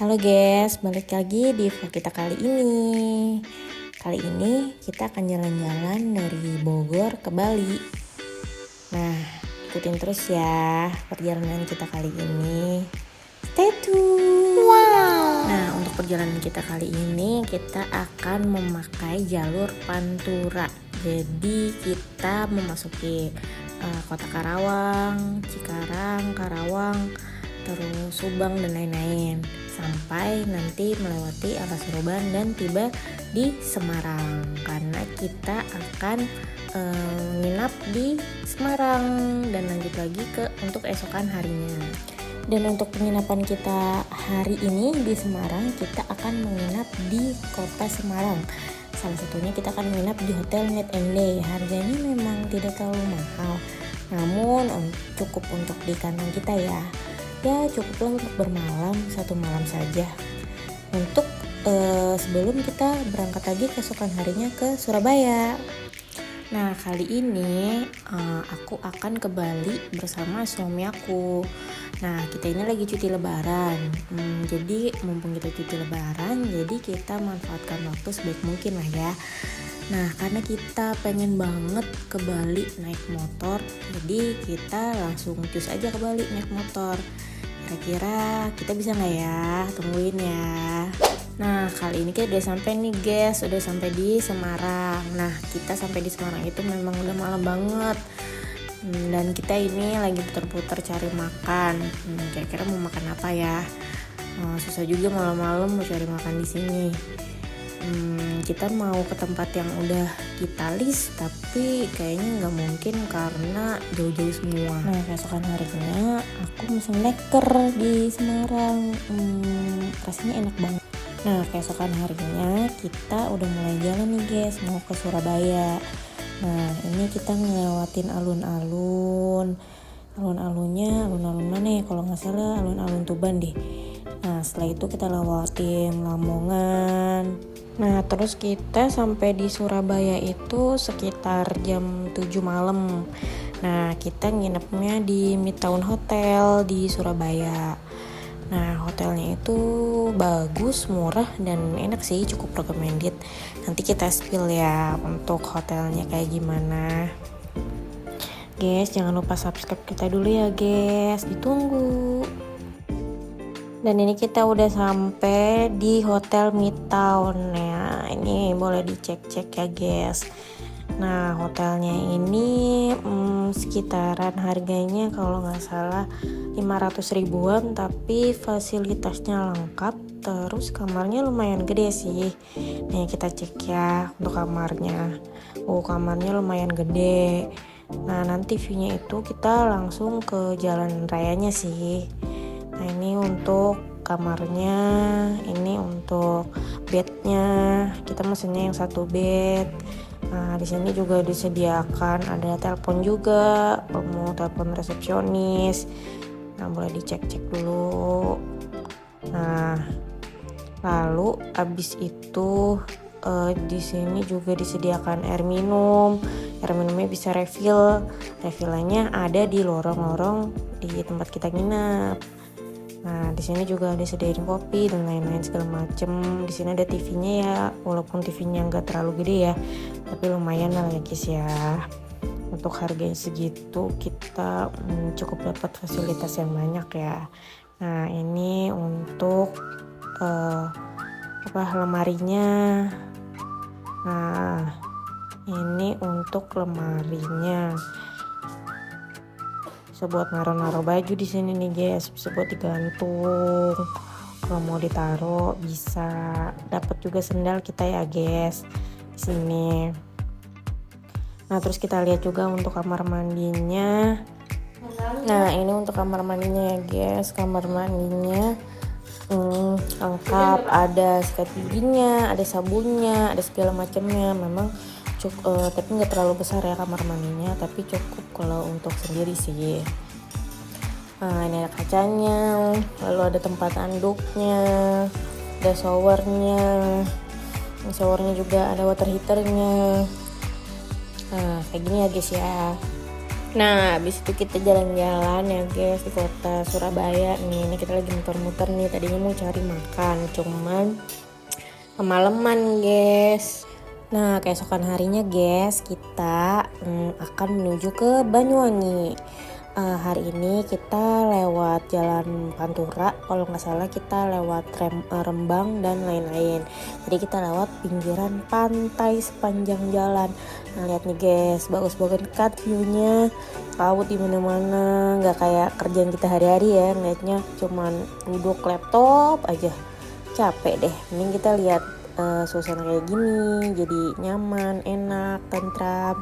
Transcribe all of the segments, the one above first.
Halo guys, balik lagi di vlog kita kali ini. Kali ini kita akan jalan-jalan dari Bogor ke Bali. Nah, ikutin terus ya perjalanan kita kali ini. Stay tune. Wow. Nah, untuk perjalanan kita kali ini kita akan memakai jalur Pantura. Jadi kita memasuki kota Karawang, Cikarang, Karawang, terus Subang dan lain-lain, sampai nanti melewati Alas Roban dan tiba di Semarang, karena kita akan menginap di Semarang dan lanjut lagi untuk esokan harinya. Dan untuk penginapan kita hari ini di Semarang, kita akan menginap di kota Semarang. Salah satunya kita akan menginap di Hotel Night and Day. Harganya memang tidak terlalu mahal, namun cukup untuk di kantong kita ya. Ya cukuplah untuk bermalam, 1 malam saja. Untuk sebelum kita berangkat lagi keesokan harinya ke Surabaya. Nah kali ini aku akan ke Bali bersama suami aku. Nah kita ini lagi cuti lebaran, jadi mumpung kita cuti lebaran, jadi kita manfaatkan waktu sebaik mungkin lah ya. Nah karena kita pengen banget ke Bali naik motor, jadi kita langsung cus aja ke Bali naik motor. Kira-kira kita bisa nggak ya? Tungguin ya. Nah kali ini kita udah sampai nih guys, udah sampai di Semarang. Nah kita sampai di Semarang itu memang udah malam banget, dan kita ini lagi putar-putar cari makan. Kira-kira mau makan apa ya? Susah juga malam-malam mau cari makan di sini. Kita mau ke tempat yang udah kita list, tapi kayaknya nggak mungkin karena jauh-jauh semua. Nah keesokan harinya aku mesen leker di Semarang, rasanya enak banget. Nah keesokan harinya kita udah mulai jalan nih guys, mau ke Surabaya. Nah ini kita ngelewatin alun-alun. Alun-alunnya alun-alun mana ya, kalau nggak salah alun-alun Tuban deh. Nah setelah itu kita lewatin Lamongan. Nah terus kita sampai di Surabaya itu sekitar jam 7 malam. Nah kita nginepnya di Midtown Hotel di Surabaya. Nah hotelnya itu bagus, murah, dan enak sih, cukup recommended. Nanti kita spill ya untuk hotelnya kayak gimana. Guys jangan lupa subscribe kita dulu ya guys, ditunggu. Dan ini kita udah sampai di Hotel Midtown ya. Ini boleh dicek-cek ya guys. Nah hotelnya ini sekitaran harganya kalau nggak salah 500 ribuan, tapi fasilitasnya lengkap. Terus kamarnya lumayan gede sih. Nih kita cek ya untuk kamarnya. Kamarnya lumayan gede. Nah nanti view-nya itu kita langsung ke jalan rayanya sih. Nah ini untuk kamarnya, ini untuk bednya, kita mesennya yang 1 bed. Nah di sini juga disediakan ada telepon juga, mau telepon resepsionis. Nah boleh dicek-cek dulu. Nah lalu abis itu di sini juga disediakan air minum. Air minumnya bisa refillannya ada di lorong-lorong di tempat kita nginep. Nah di sini juga ada sediain kopi dan lain-lain segala macem. Di sini ada TV-nya ya, walaupun TV-nya nggak terlalu gede ya, tapi lumayan lah ya guys ya. Untuk harganya segitu kita cukup dapat fasilitas yang banyak ya. Nah ini untuk lemarinya. Nah ini untuk lemarinya. Bisa buat naruh-naruh baju di sini nih guys, bisa buat digantung. Kalau mau ditaruh bisa. Dapat juga sendal kita ya guys di sini. Nah terus kita lihat juga untuk kamar mandinya. Nah ini untuk kamar mandinya ya guys. Kamar mandinya lengkap, ada sikat giginya, ada sabunnya, ada segala macamnya. Memang tapi nggak terlalu besar ya kamar mandinya, tapi cukup kalau untuk sendiri sih. Nah ini ada kacanya, lalu ada tempat anduknya, ada showernya. Showernya juga ada water heaternya. Nah kayak gini ya guys ya. Nah, habis itu kita jalan-jalan ya guys di kota Surabaya nih. Ini kita lagi muter-muter nih. Tadinya mau cari makan, cuman kemalaman guys. Nah, keesokan harinya guys, kita akan menuju ke Banyuwangi. Hari ini kita lewat Jalan Pantura, kalau nggak salah kita lewat Rembang dan lain-lain. Jadi kita lewat pinggiran pantai sepanjang jalan. Nah, lihat nih guys, bagus banget kan view-nya, laut di mana-mana, nggak kayak kerjaan kita hari-hari ya, ngeliatnya cuman duduk laptop aja, capek deh. Mending kita lihat suasana kayak gini, jadi nyaman, enak, tentram.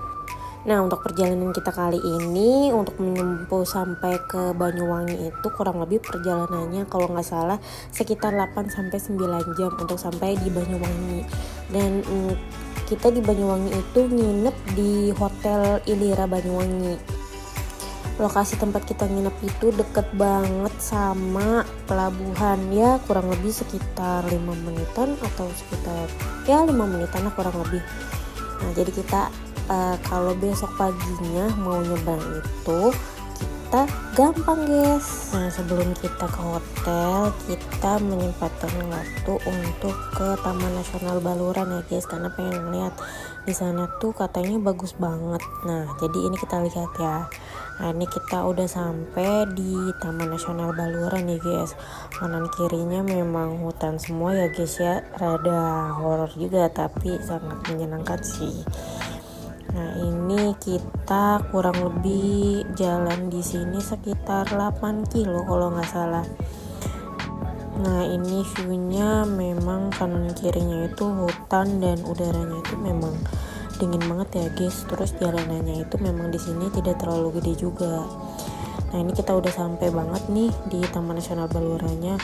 Nah, untuk perjalanan kita kali ini untuk menempuh sampai ke Banyuwangi itu kurang lebih perjalanannya kalau nggak salah sekitar 8-9 jam untuk sampai di Banyuwangi. Dan kita di Banyuwangi itu nginep di Hotel Ilira Banyuwangi. Lokasi tempat kita nginep itu deket banget sama pelabuhan, ya kurang lebih sekitar 5 menitan atau sekitar 5 menitan lah kurang lebih. Nah, jadi kita kalau besok paginya mau nyebrang itu kita gampang guys. Nah, sebelum kita ke hotel, kita menyempatkan waktu untuk ke Taman Nasional Baluran ya guys, karena pengen lihat di sana tuh katanya bagus banget. Nah, jadi ini kita lihat ya. Nah, ini kita udah sampai di Taman Nasional Baluran ya guys. Kanan kirinya memang hutan semua ya guys ya. Rada horor juga tapi sangat menyenangkan sih. Nah, ini kita kurang lebih jalan di sini sekitar 8 kilo kalau nggak salah. Nah, ini view-nya memang kanan kirinya itu hutan dan udaranya itu memang dingin banget ya guys. Terus jalanannya itu memang di sini tidak terlalu gede juga. Nah, ini kita udah sampai banget nih di Taman Nasional Balurannya.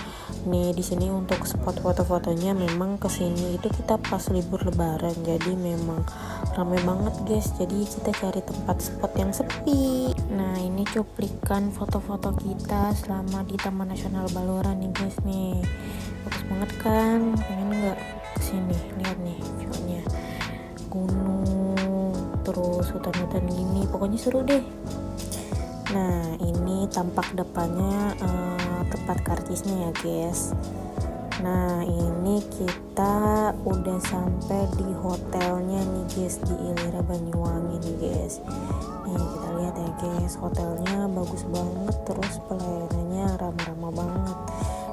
Nih di sini untuk spot foto-fotonya memang kesini itu kita pas libur Lebaran, jadi memang ramai banget guys. Jadi kita cari tempat spot yang sepi. Nah, ini cuplikan foto-foto kita selama di Taman Nasional Baluran nih guys nih. Bagus banget kan? Pengen nggak kesini? Lihat nih view-nya, gunung, terus hutan-hutan gini, pokoknya seru deh. Nah, ini tampak depannya tempat karcisnya ya guys. Nah, ini kita udah sampai di hotelnya nih guys, di Ilira Banyuwangi nih guys. Nih kita lihat ya guys, hotelnya bagus banget, terus pelayanannya ramah-ramah banget.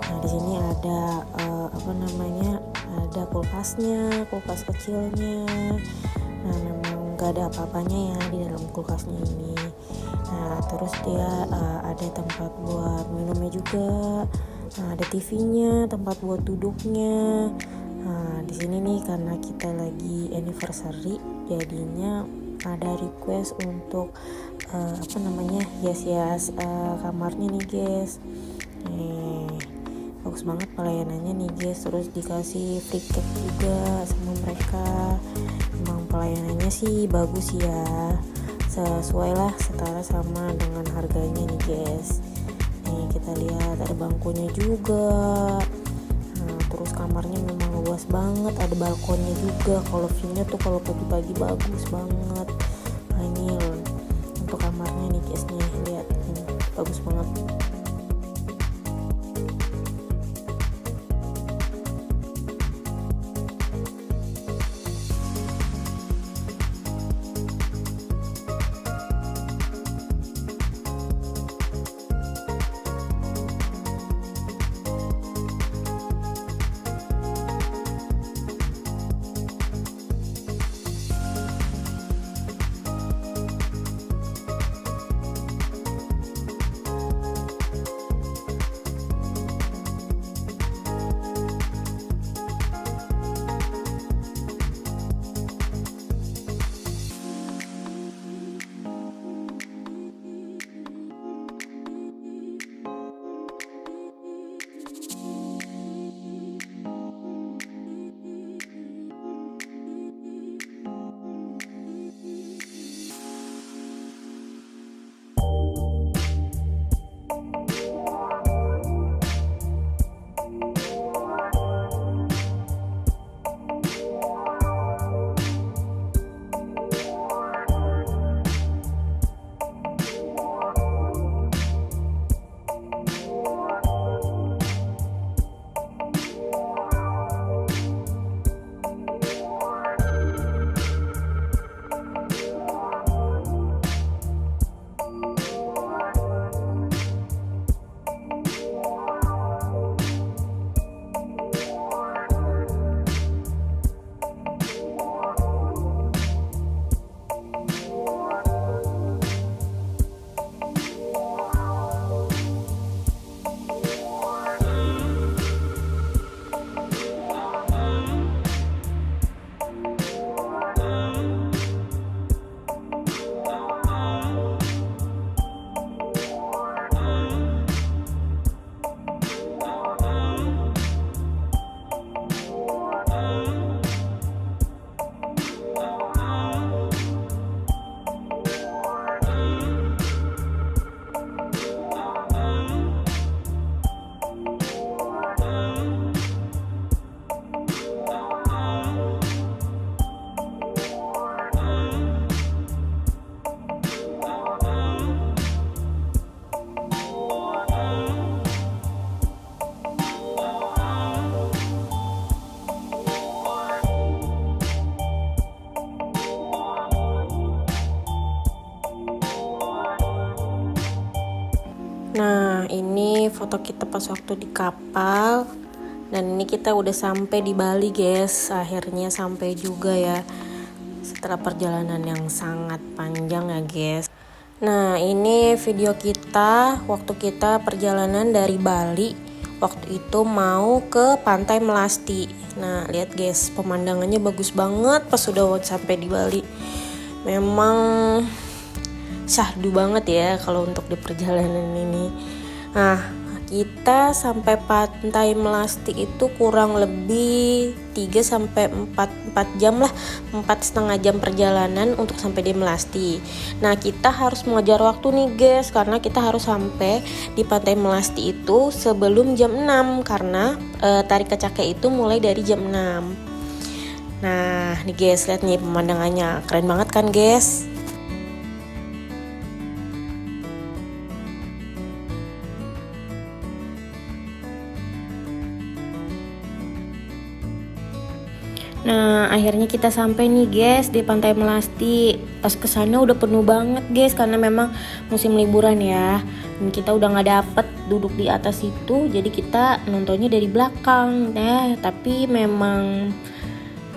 Nah, di sini ada ada kulkasnya, kulkas kecilnya. Nah, memang nggak ada apa-apanya ya di dalam kulkasnya ini. Nah, terus dia ada tempat buat minumnya juga. Nah, ada TV-nya, tempat buat duduknya. Nah, di sini nih karena kita lagi anniversary, jadinya ada request untuk hias-hias kamarnya nih guys. Nih, bagus banget pelayanannya nih guys. Terus dikasih free cake juga sama mereka. Emang pelayanannya sih bagus ya, sesuai lah, setara sama dengan harganya nih guys. Nih kita lihat ada bangkunya juga. Nah, terus kamarnya memang luas banget, ada balkonnya juga. Kalau view-nya tuh kalau pagi-pagi bagus banget. Nah, ini untuk kamarnya nih guys nih, lihat ini bagus banget. pas waktu di kapal. Dan ini kita udah sampai di Bali guys, akhirnya sampai juga ya setelah perjalanan yang sangat panjang ya guys. Nah ini video kita waktu kita perjalanan dari Bali, waktu itu mau ke Pantai Melasti. Nah lihat guys, pemandangannya bagus banget pas sudah sampai di Bali. Memang syahdu banget ya kalau untuk di perjalanan ini. Nah kita sampai Pantai Melasti itu kurang lebih 3-4 jam lah, 4,5 jam perjalanan untuk sampai di Melasti. Nah kita harus mengejar waktu nih guys, karena kita harus sampai di Pantai Melasti itu sebelum jam 6, karena tarik kecakek itu mulai dari jam 6. Nah nih guys, lihat nih pemandangannya, keren banget kan guys. Nah akhirnya kita sampai nih guys di Pantai Melasti. Pas kesana udah penuh banget guys, karena memang musim liburan ya. Dan kita udah nggak dapet duduk di atas itu, jadi kita nontonnya dari belakang. Nah tapi memang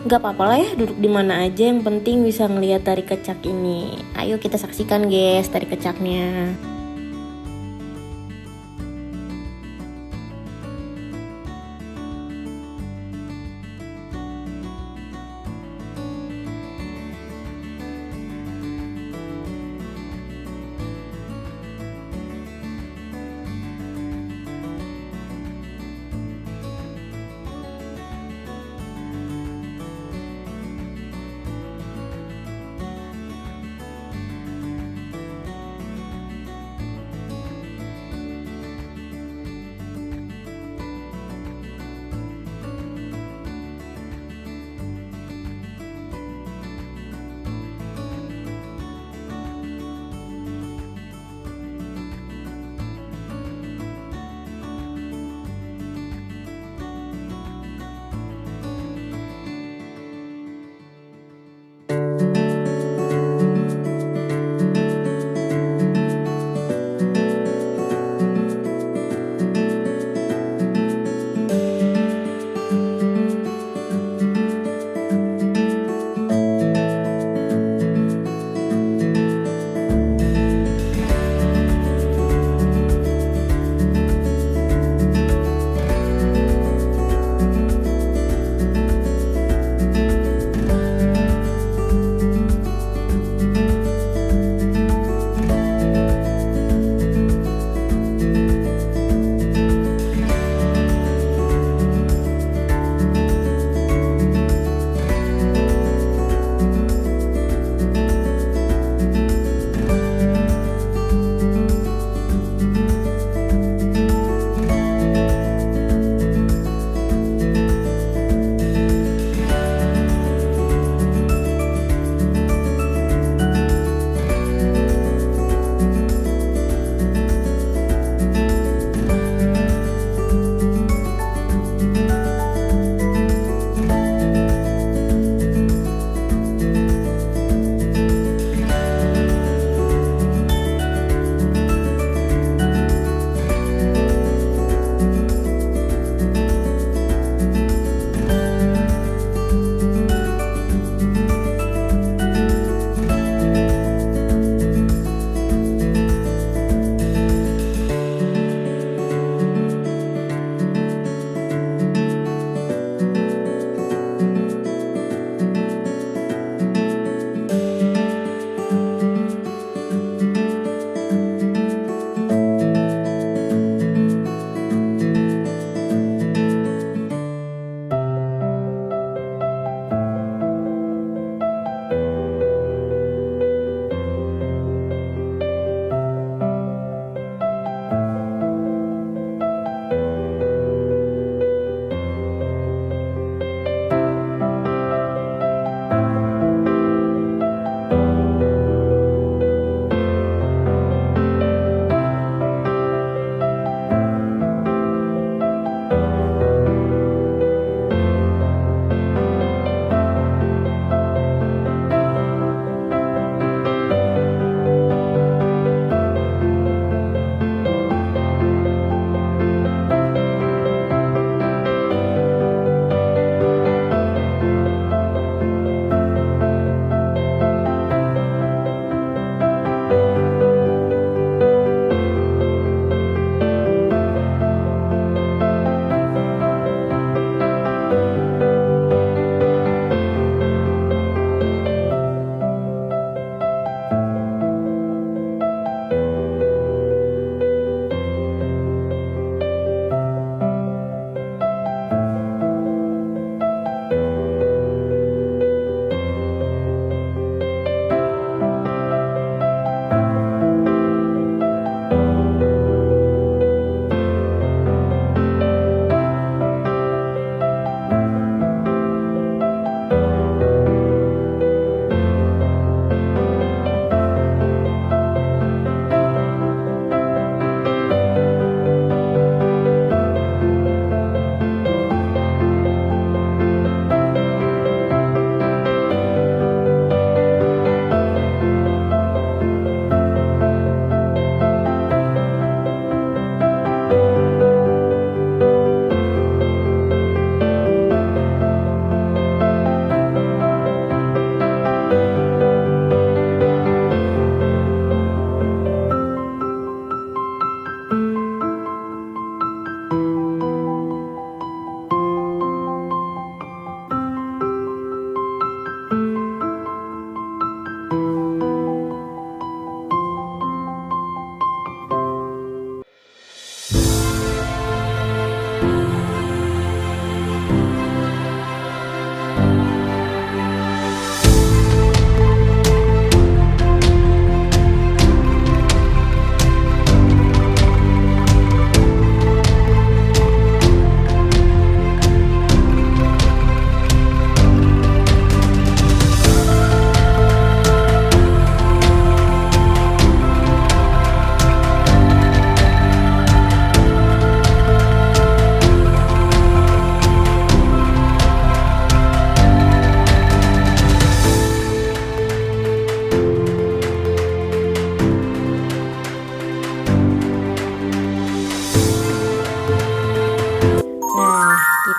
nggak apa-apa lah ya, duduk di mana aja, yang penting bisa ngelihat tari kecak ini. Ayo kita saksikan guys tari kecaknya.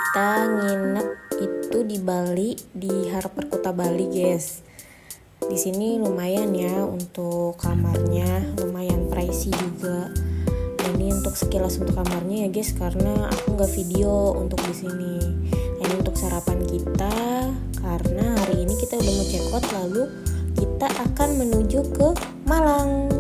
kita nginep itu di Bali, di Harper Kuta Bali, guys. Di sini lumayan ya untuk kamarnya, lumayan pricey juga. Ini untuk sekilas untuk kamarnya ya guys, karena aku nggak video untuk di sini. Ini untuk sarapan kita, karena hari ini kita udah mau check out, lalu kita akan menuju ke Malang.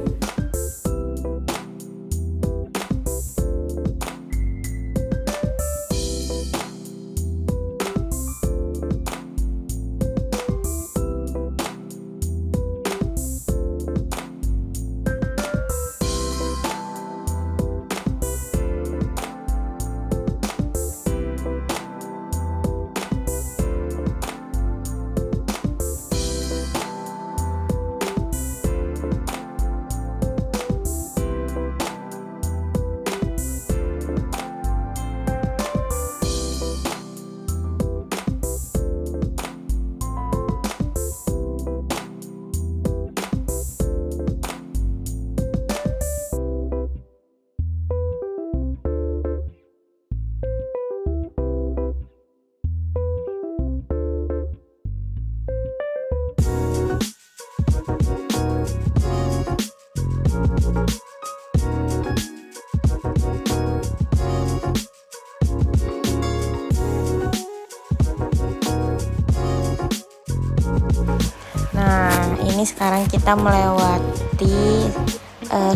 Nah, ini sekarang kita melewati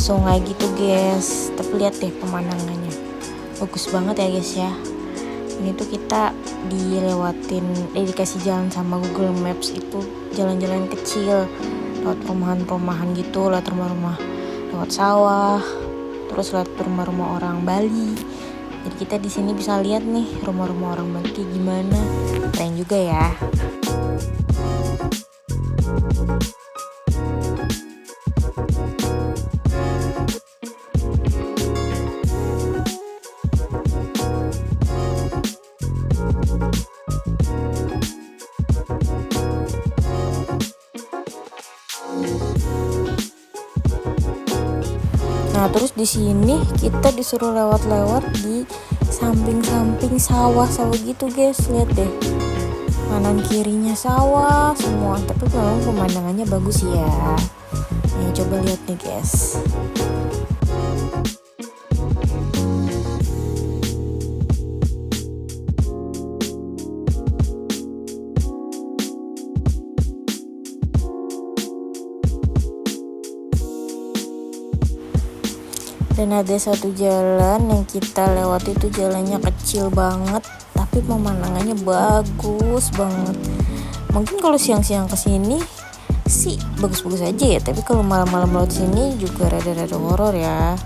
sungai gitu guys. Tapi lihat deh pemandangannya, bagus banget ya guys ya. Ini tuh kita dikasih jalan sama Google Maps, itu jalan-jalan kecil lewat perumahan-perumahan gitu, lewat rumah-rumah, lewat sawah, terus lewat rumah-rumah orang Bali. Jadi kita di sini bisa lihat nih rumah-rumah orang Bali kayak gimana. Keren juga ya. Nah, terus di sini kita disuruh lewat-lewat di samping-samping sawah-sawah gitu guys. Lihat deh, kanan kirinya sawah semua. Tapi kalau pemandangannya bagus ya. Nih coba lihat nih guys. Dan ada satu jalan yang kita lewati, itu jalannya kecil banget, tapi pemandangannya bagus banget. Mungkin kalau siang-siang kesini sih bagus-bagus aja ya, tapi kalau malam-malam lewat sini juga rada-rada horor ya.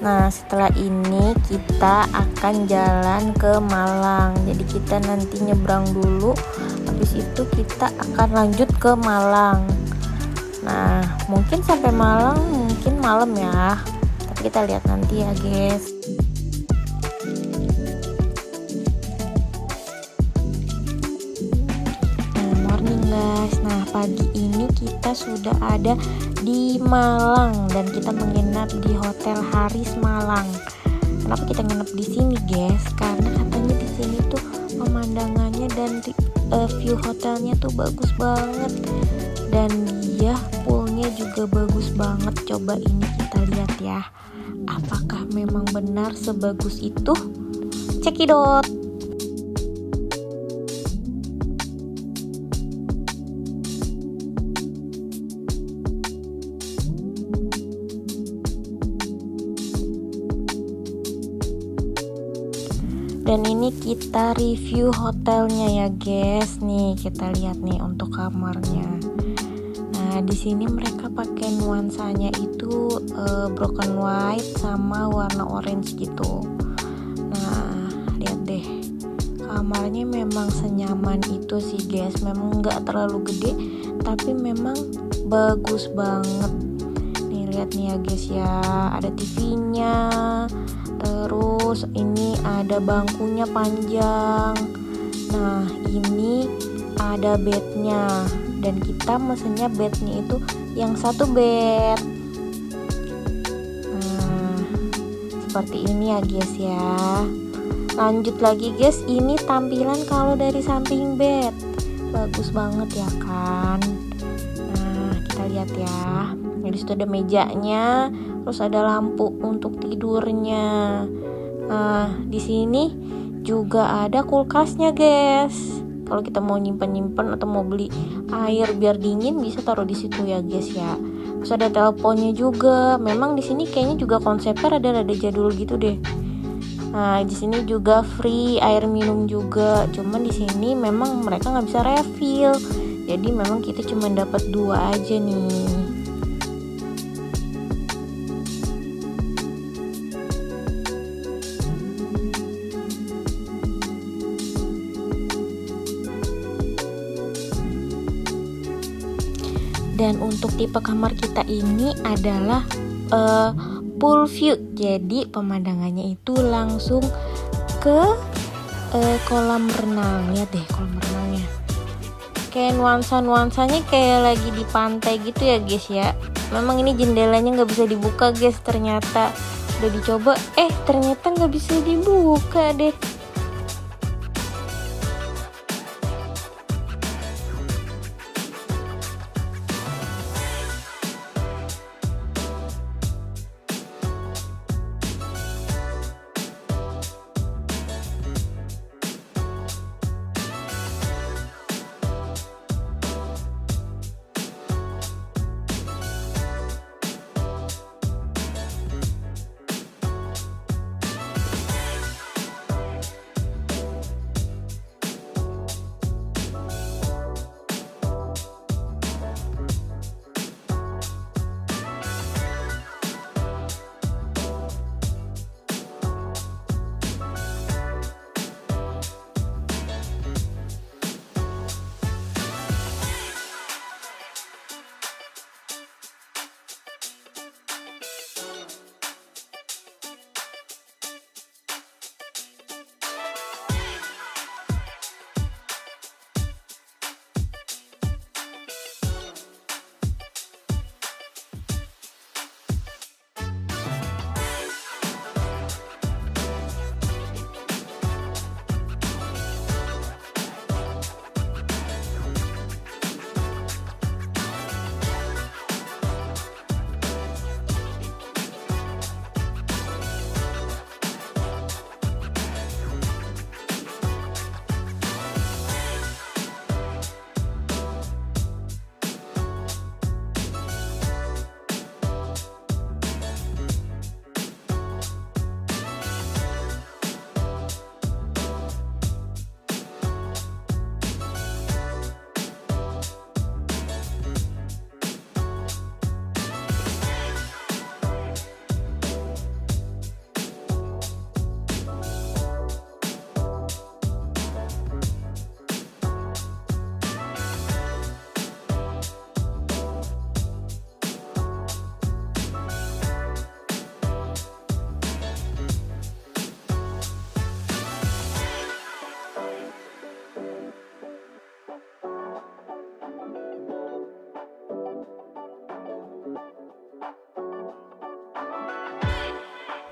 Nah, setelah ini kita akan jalan ke Malang. Jadi kita nanti nyebrang dulu, habis itu kita akan lanjut ke Malang. Nah, mungkin sampai Malang mungkin malam ya, tapi kita lihat nanti ya guys. Morning guys. Nah, pagi ini kita sudah ada di Malang dan kita menginap di Hotel Haris Malang. Kenapa kita nginep di sini guys? Karena katanya di sini tuh pemandangannya dan view hotelnya tuh bagus banget, dan dia poolnya juga bagus banget. Coba ini kita lihat ya, apakah memang benar sebagus itu? Cekidot. Dan ini kita review hotelnya ya guys. Nih kita lihat nih untuk kamarnya. Nah di sini mereka pakai nuansanya itu broken white sama warna orange gitu. Nah lihat deh, kamarnya memang senyaman itu sih guys. Memang nggak terlalu gede, tapi memang bagus banget. Nih lihat nih ya guys ya, ada TV-nya. Terus ini ada bangkunya panjang. Nah ini ada bednya, dan kita mesennya bednya itu yang satu bed. Nah seperti ini ya guys ya. Lanjut lagi guys, ini tampilan kalau dari samping bed bagus banget ya kan. Nah kita lihat ya, di situ ada mejanya, terus ada lampu untuk tidurnya. Nah di sini juga ada kulkasnya guys. Kalau kita mau nyimpen atau mau beli air biar dingin bisa taruh di situ ya guys ya. Terus ada teleponnya juga. Memang di sini kayaknya juga konsepnya rada-rada jadul gitu deh. Nah di sini juga free air minum juga. Cuman di sini memang mereka nggak bisa refill. Jadi memang kita cuma dapat 2 aja nih. Dan untuk tipe kamar kita ini adalah pool view. Jadi pemandangannya itu langsung ke kolam renang. Lihat deh kolam renangnya. Kayak nuansanya kayak lagi di pantai gitu ya guys ya. Memang ini jendelanya nggak bisa dibuka guys. Ternyata udah dicoba, ternyata nggak bisa dibuka deh.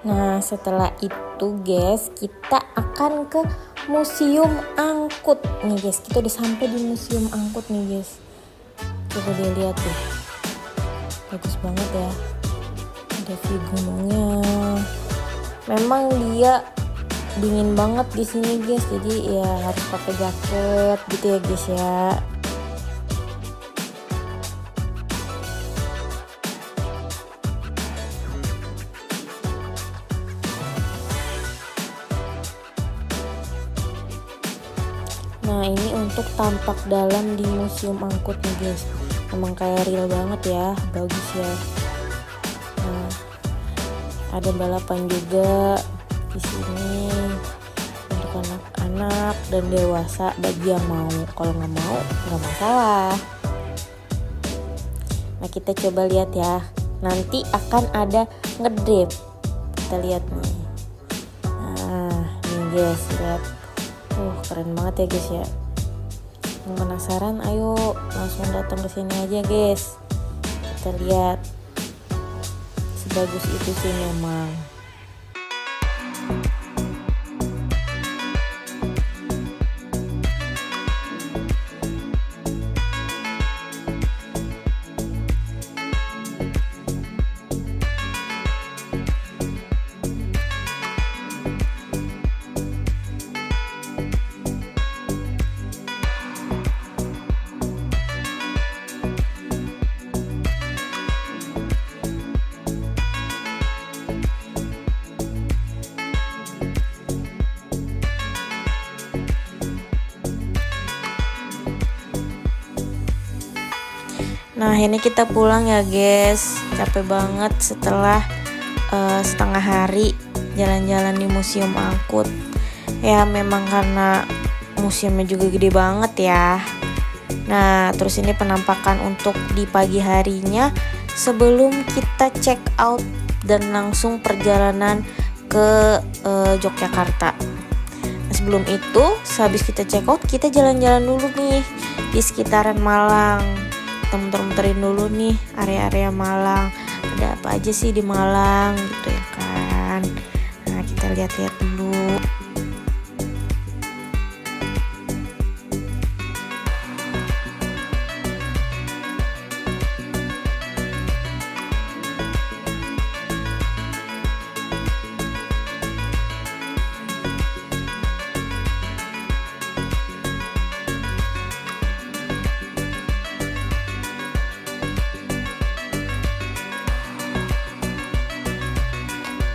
Nah setelah itu guys, kita akan ke museum angkut nih guys. Kita udah sampai di museum angkut nih guys. Coba dilihat deh, bagus banget ya. Ada view gunungnya. Memang dia dingin banget di sini guys, jadi ya harus pakai jaket gitu ya guys ya. Nah ini untuk tampak dalam di museum angkut nih guys, emang kayak real banget ya, bagus ya. Nah ada balapan juga di sini untuk anak-anak dan dewasa bagi yang mau. Kalau nggak mau nggak masalah. Nah kita coba lihat ya, nanti akan ada ngedrift, kita lihat nih. Nah nih guys, lihat, keren banget ya guys ya. Yang penasaran ayo langsung datang ke sini aja guys, kita lihat. Sebagus itu sih memang. Nah ini kita pulang ya guys, capek banget setelah setengah hari jalan-jalan di museum angkut. Ya memang karena museumnya juga gede banget ya. Nah terus ini penampakan untuk di pagi harinya sebelum kita check out dan langsung perjalanan ke Yogyakarta. Nah, sebelum itu sehabis kita check out kita jalan-jalan dulu nih di sekitaran Malang. Kita muter-muterin dulu nih area-area Malang, ada apa aja sih di Malang gitu ya kan. Nah kita lihat-lihat dulu.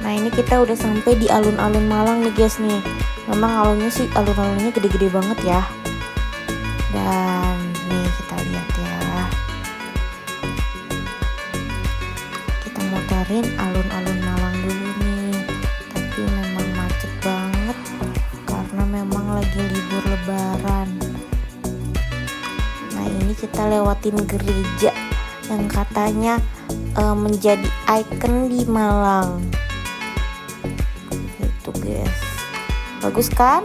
Nah ini kita udah sampai di alun-alun Malang nih guys nih. Memang alunnya sih alun-alunnya gede-gede banget ya. Dan nih kita lihat ya. Kita muterin alun-alun Malang dulu nih. Tapi memang macet banget karena memang lagi libur lebaran. Nah ini kita lewatin gereja yang katanya menjadi ikon di Malang. Guys, bagus kan?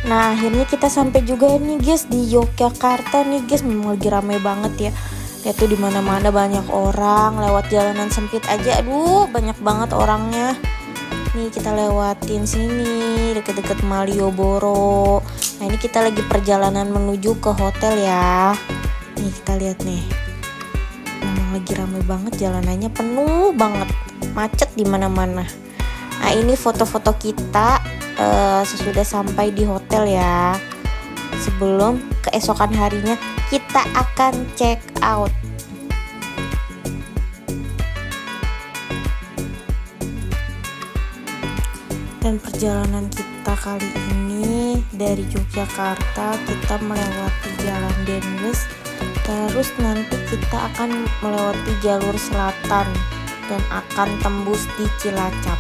Nah akhirnya kita sampai juga nih guys di Yogyakarta nih guys. Memang lagi ramai banget ya. Lihat tuh di mana-mana banyak orang, lewat jalanan sempit aja, aduh banyak banget orangnya. Nih kita lewatin sini deket-deket Malioboro. Nah ini kita lagi perjalanan menuju ke hotel ya. Nih kita lihat nih, memang lagi ramai banget jalanannya, penuh banget, macet di mana-mana. Nah ini foto-foto kita sesudah sampai di hotel ya. Sebelum keesokan harinya kita akan check out. Dan perjalanan kita kali ini dari Yogyakarta kita melewati Jalan Denwes, terus nanti kita akan melewati jalur selatan dan akan tembus di Cilacap.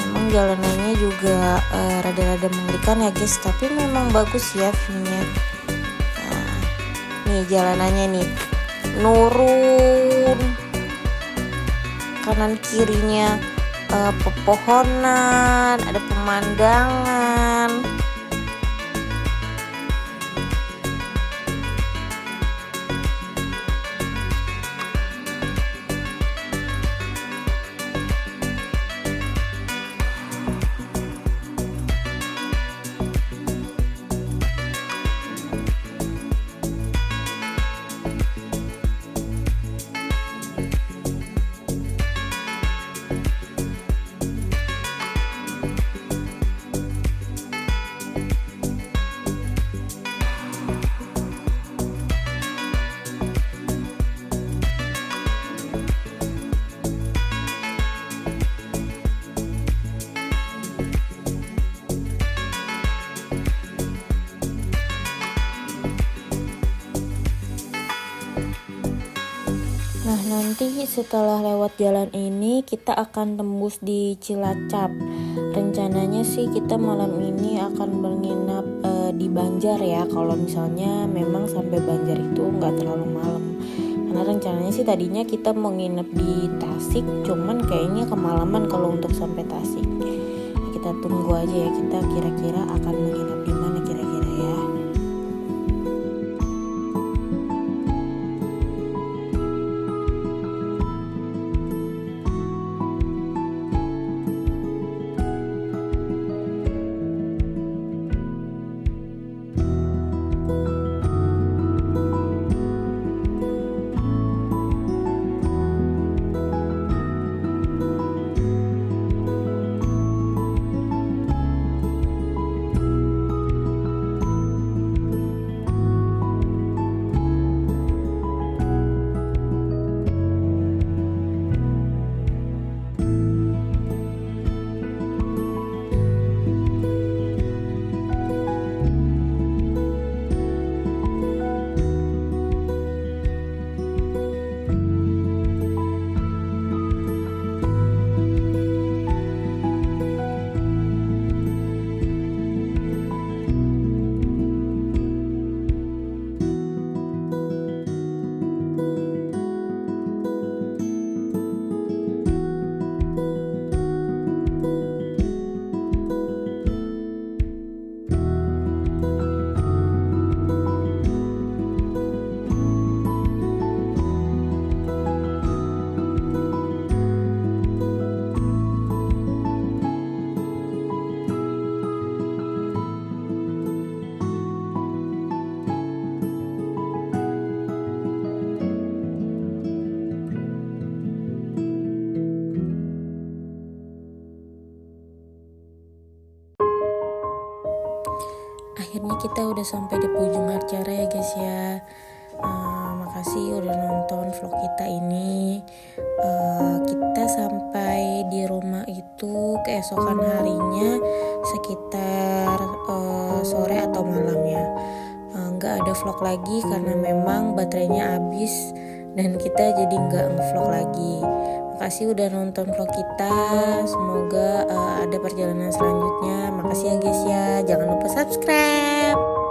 Memang jalanannya juga rada-rada mengerikan ya guys, tapi memang bagus ya view-nya. Nah, nih jalanannya nih, nurun, kanan kirinya pepohonan, ada pemandangan. nanti setelah lewat jalan ini kita akan tembus di Cilacap. Rencananya sih kita malam ini akan menginap di Banjar ya, kalau misalnya memang sampai Banjar itu nggak terlalu malam. Karena rencananya sih tadinya kita mau nginep di Tasik, cuman kayaknya kemalaman kalau untuk sampai Tasik. Kita tunggu aja ya, kita kira-kira akan menginap di mana kira-kira ya. Akhirnya kita udah sampai di penghujung acara ya guys ya. Makasih udah nonton vlog kita ini. Kita sampai di rumah itu keesokan harinya sekitar sore atau malam ya. Nggak ada vlog lagi karena memang baterainya habis dan kita jadi nggak ngevlog lagi. Makasih udah nonton vlog kita. Semoga ada perjalanan selanjutnya. Makasih ya guys ya. Jangan lupa subscribe.